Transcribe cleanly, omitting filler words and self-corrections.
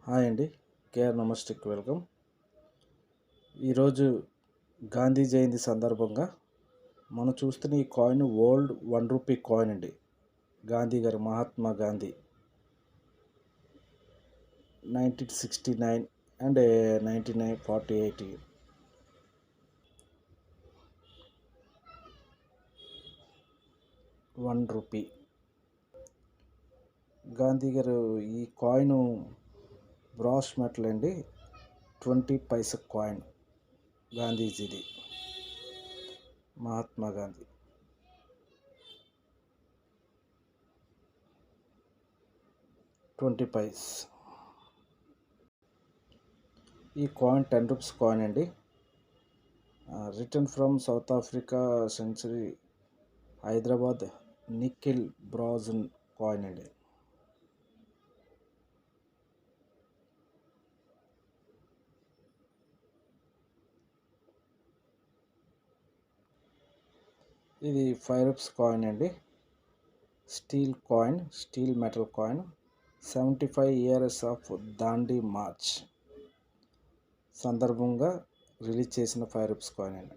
Hi అండి. KR నమస్తేకి welcome. ఈరోజు గాంధీ జయంతి సందర్భంగా మనం చూస్తున్న ఈ కాయిన్ ఓల్డ్ ₹1 కాయిన్ అండి. గాంధీ గారు, మహాత్మా గాంధీ 1969 అండ్ 1948 ₹1. గాంధీ గారు ఈ కాయిన్ బ్రాస్ మెటల్ అండి. 20 పైసా కాయిన్ గాంధీజీది, మహాత్మా గాంధీ. ₹20. ఈ కాయిన్ ₹10 కాయిన్ అండి. Return from South Africa century Hyderabad nickel bronze coin అండి. ఇది ₹5 కాయిన్ అండి. Steel coin, steel metal coin. 75 years of Dandi march సందర్భంగా రిలీజ్ చేసిన ₹5 కాయిన్ అండి.